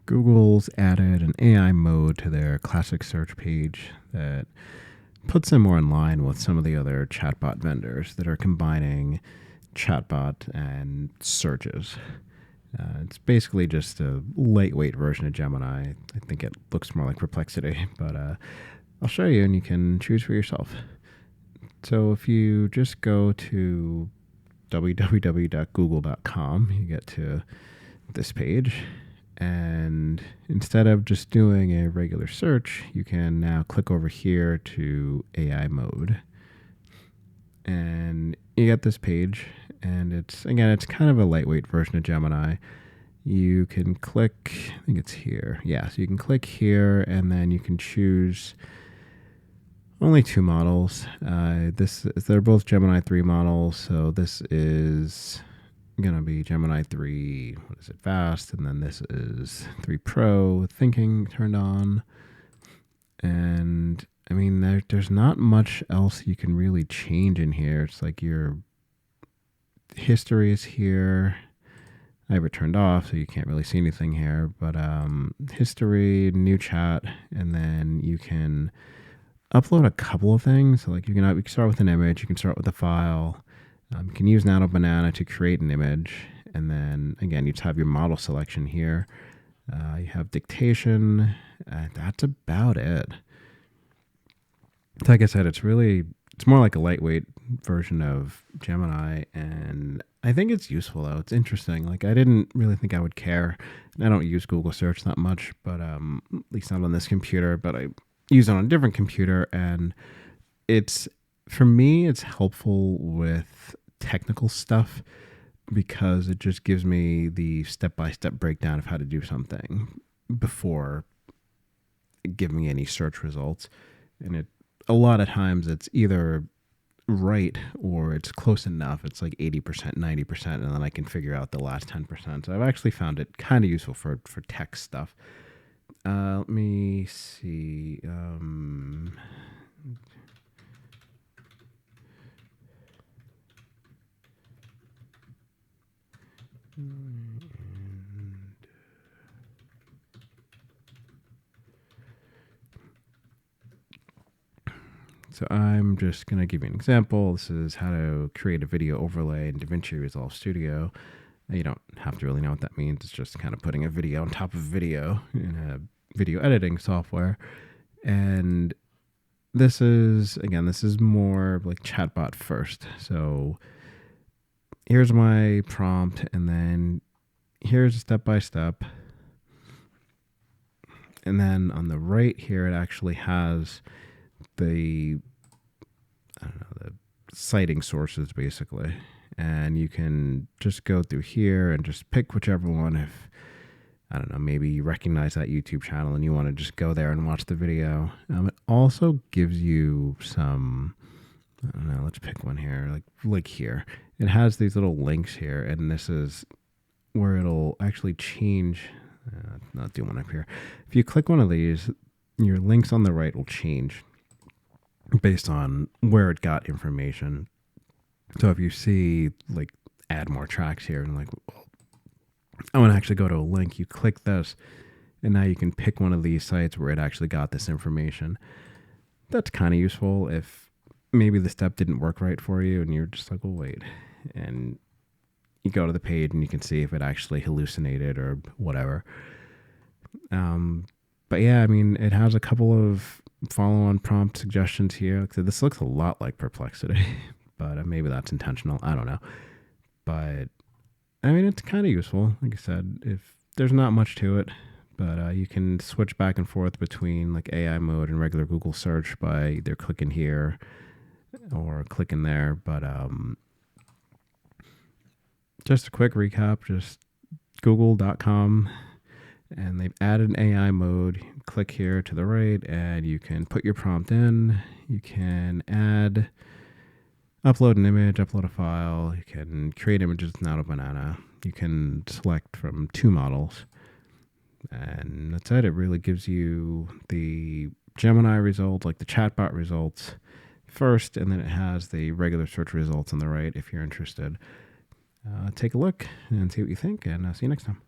Google's added an AI mode to their classic search page that puts them more in line with some of the other chatbot vendors that are combining chatbot and searches. It's basically just a lightweight version of Gemini. I think it looks more like Perplexity, but I'll show you and you can choose for yourself. So if you just go to www.google.com, you get to this page. And instead of just doing a regular search, you can now click over here to AI mode. And you get this page. And it's kind of a lightweight version of Gemini. You can click, I think it's here. Yeah, so you can click here and then you can choose only 2 models. They're both Gemini 3 models. So this is going to be Gemini 3, fast, and then this is 3 Pro with thinking turned on. And I mean, there's not much else you can really change in here. It's like your history is here. I have it turned off, so you can't really see anything here, but history, new chat, and then you can upload a couple of things. So like you can start with an image, you can start with a file. You can use Nano Banana to create an image. And then, again, you just have your model selection here. You have dictation. That's about it. Like I said, it's more like a lightweight version of Gemini. And I think it's useful, though. It's interesting. Like, I didn't really think I would care. And I don't use Google search that much, but at least not on this computer. But I use it on a different computer. And for me, it's helpful with technical stuff because it just gives me the step-by-step breakdown of how to do something before giving me any search results. And a lot of times it's either right or it's close enough. It's like 80%, 90%, and then I can figure out the last 10%. So I've actually found it kind of useful for tech stuff. Let me see. So I'm just going to give you an example. This is how to create a video overlay in DaVinci Resolve Studio. You don't have to really know what that means. It's just kind of putting a video on top of video in a video editing software. And this is more like chatbot first. So here's my prompt, and then here's step-by-step. And then on the right here, it actually has the citing sources, basically. And you can just go through here and just pick whichever one. If, I don't know, maybe you recognize that YouTube channel and you want to just go there and watch the video. It also gives you some, I don't know, let's pick one here, like here. It has these little links here, and this is where it'll actually change. Not do one up here. If you click one of these, your links on the right will change based on where it got information. So if you see, like, add more tracks here, and like, I want to actually go to a link, you click this, and now you can pick one of these sites where it actually got this information. That's kind of useful if maybe the step didn't work right for you, and you're just like, well, wait. And you go to the page, and you can see if it actually hallucinated or whatever. But yeah, I mean, it has a couple of follow-on prompt suggestions here. Like, this looks a lot like Perplexity, but maybe that's intentional. I don't know. But I mean, it's kind of useful. Like I said, if there's not much to it, but you can switch back and forth between like AI mode and regular Google search by either clicking here or clicking there. But just a quick recap, just google.com, and they've added an AI mode. Click here to the right, and you can put your prompt in. You can upload an image, upload a file. You can create images with Nano Banana. You can select from 2 models. And that's it. It really gives you the Gemini results, like the chatbot results first, and then it has the regular search results on the right if you're interested. Take a look and see what you think, and see you next time.